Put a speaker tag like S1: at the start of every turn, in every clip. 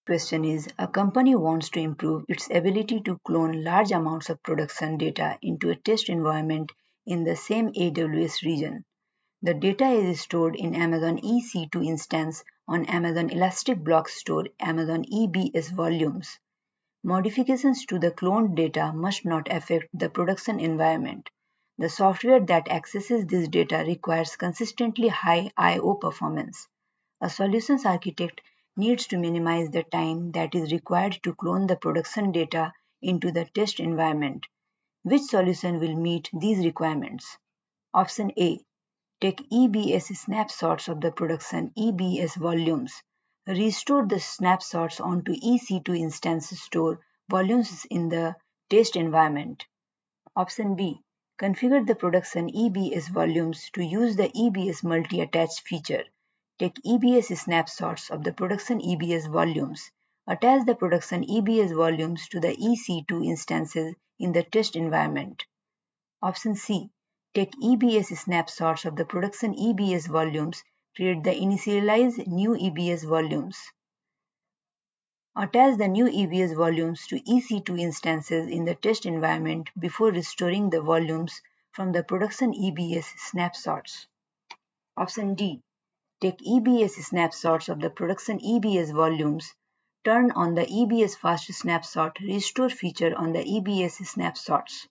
S1: Question is, a company wants to improve its ability to clone large amounts of production data into a test environment in the same AWS region. The data is stored in Amazon EC2 instance on Amazon Elastic Block Store Amazon EBS volumes. Modifications to the cloned data must not affect the production environment. The software that accesses this data requires consistently high I/O performance. A solutions architect needs to minimize the time that is required to clone the production data into the test environment. Which solution will meet these requirements? Option A. Take EBS snapshots of the production EBS volumes. Restore the snapshots onto EC2 instance store volumes in the test environment. Option B. Configure the production EBS volumes to use the EBS multi-attach feature. Take EBS snapshots of the production EBS volumes. Attach the production EBS volumes to the EC2 instances in the test environment. Option C. Take EBS snapshots of the production EBS volumes. Create the initialize new EBS volumes. Attach the new EBS volumes to EC2 instances in the test environment before restoring the volumes from the production EBS snapshots. Option D. Take EBS snapshots of the production EBS volumes. Turn on the EBS Fast Snapshot Restore feature on the EBS snapshots.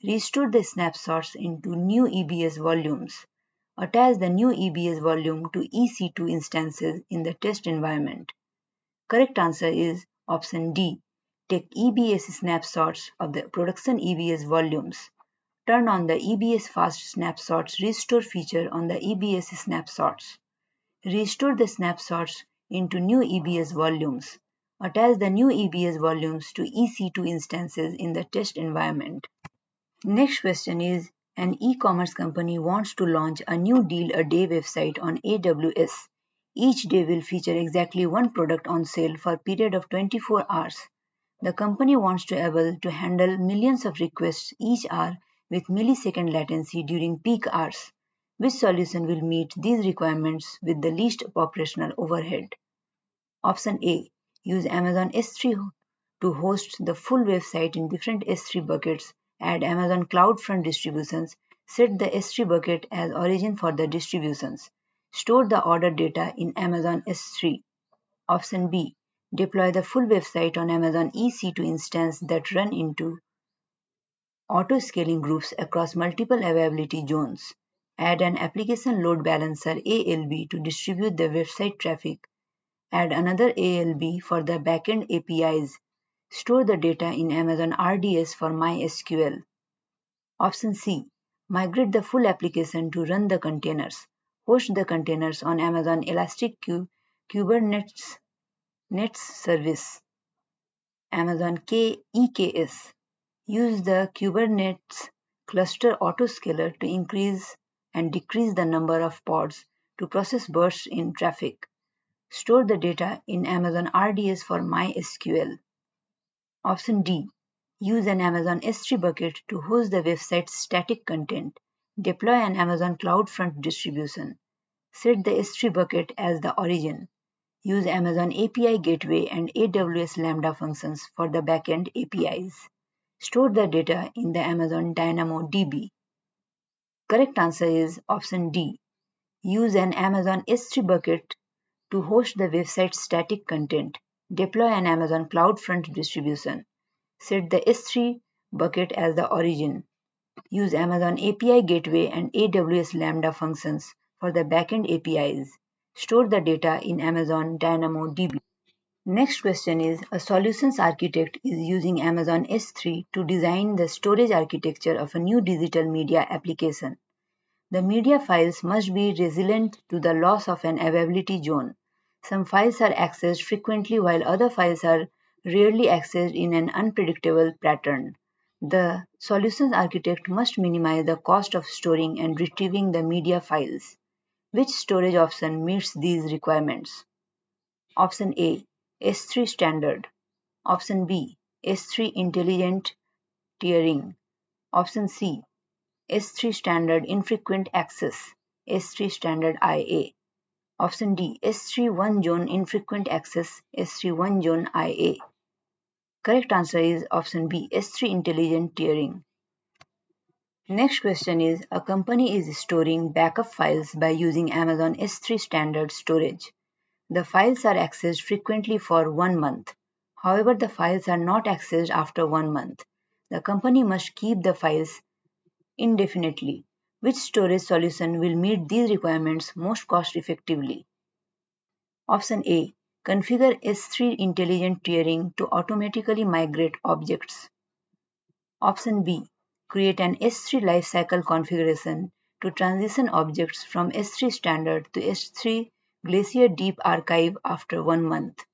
S1: Restore the snapshots into new EBS volumes. Attach the new EBS volume to EC2 instances in the test environment. Correct answer is option D. Take EBS snapshots of the production EBS volumes. Turn on the EBS Fast Snapshots Restore feature on the EBS snapshots. Restore the snapshots into new EBS volumes. Attach the new EBS volumes to EC2 instances in the test environment. Next question is, an e-commerce company wants to launch a new deal a day website on AWS. Each day will feature exactly one product on sale for a period of 24 hours. The company wants to be able to handle millions of requests each hour with millisecond latency during peak hours. Which solution will meet these requirements with the least operational overhead? Option A. Use Amazon S3 to host the full website in different S3 buckets. Add Amazon CloudFront distributions. Set the S3 bucket as origin for the distributions. Store the order data in Amazon S3. Option B. Deploy the full website on Amazon EC2 instance that run into auto-scaling groups across multiple availability zones. Add an application load balancer ALB to distribute the website traffic. Add another ALB for the backend APIs. Store the data in Amazon RDS for MySQL. Option C. Migrate the full application to run the containers. Host the containers on Amazon Elastic Kubernetes service. Amazon EKS. Use the Kubernetes cluster autoscaler to increase and decrease the number of pods to process bursts in traffic. Store the data in Amazon RDS for MySQL. Option D. Use an Amazon S3 bucket to host the website's static content. Deploy an Amazon CloudFront distribution. Set the S3 bucket as the origin. Use Amazon API Gateway and AWS Lambda functions for the backend APIs. Store the data in the Amazon DynamoDB. Correct answer is option D. Use an Amazon S3 bucket to host the website's static content. Deploy an Amazon CloudFront distribution. Set the S3 bucket as the origin. Use Amazon API Gateway and AWS Lambda functions for the backend APIs. Store the data in Amazon DynamoDB. Next question is, a solutions architect is using Amazon S3 to design the storage architecture of a new digital media application. The media files must be resilient to the loss of an availability zone. Some files are accessed frequently while other files are rarely accessed in an unpredictable pattern. The solutions architect must minimize the cost of storing and retrieving the media files. Which storage option meets these requirements? Option A. S3 Standard. Option B. S3 Intelligent Tiering. Option C. S3 Standard Infrequent Access. S3 Standard IA. Option D. S3 one zone infrequent access, S3 one zone IA. Correct answer is option B. S3 intelligent tiering. Next question is, a company is storing backup files by using Amazon S3 standard storage. The files are accessed frequently for 1 month. However, the files are not accessed after 1 month. The company must keep the files indefinitely. Which storage solution will meet these requirements most cost effectively? Option A. Configure S3 intelligent tiering to automatically migrate objects. Option B. Create an S3 lifecycle configuration to transition objects from S3 standard to S3 Glacier Deep Archive after 1 month.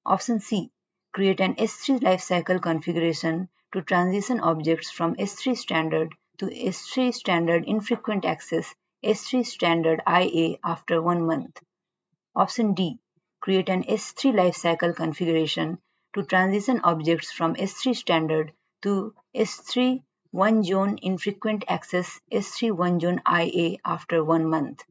S1: Option C. Create an S3 lifecycle configuration to transition objects from S3 standard to S3 standard infrequent access S3 standard IA after 1 month. Option D. Create an S3 lifecycle configuration to transition objects from S3 standard to S3 one zone infrequent access S3 one zone IA after 1 month.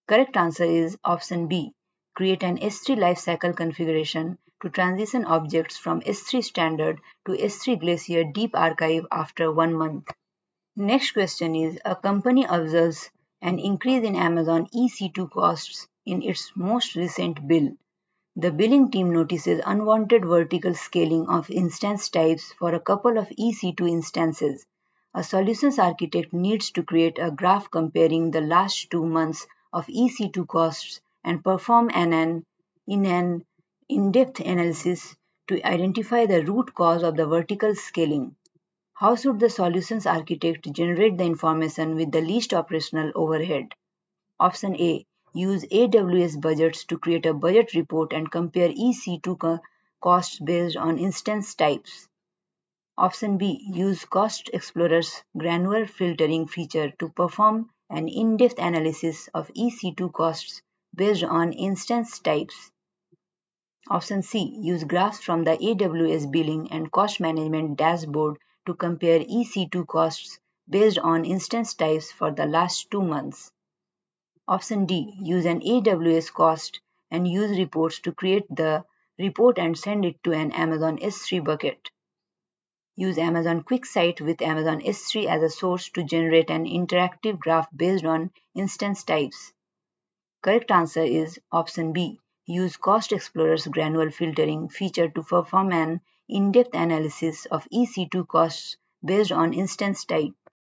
S1: Correct answer is option B. Create an S3 lifecycle configuration to transition objects from S3 standard to S3 Glacier Deep Archive after 1 month. Next question is, a company observes an increase in Amazon EC2 costs in its most recent bill. The billing team notices unwanted vertical scaling of instance types for a couple of EC2 instances. A solutions architect needs to create a graph comparing the last 2 months of EC2 costs and perform an in-depth analysis to identify the root cause of the vertical scaling. How should the solutions architect generate the information with the least operational overhead? Option A. Use AWS budgets to create a budget report and compare EC2 costs based on instance types. Option B. Use Cost Explorer's granular filtering feature to perform an in-depth analysis of EC2 costs based on instance types. Option C. Use graphs from the AWS billing and cost management dashboard to compare EC2 costs based on instance types for the last 2 months. Option D. Use an AWS cost and use reports to create the report and send it to an Amazon S3 bucket. Use Amazon QuickSight with Amazon S3 as a source to generate an interactive graph based on instance types. Correct answer is option B. Use Cost Explorer's granular filtering feature to perform an in-depth analysis of EC2 costs based on instance type.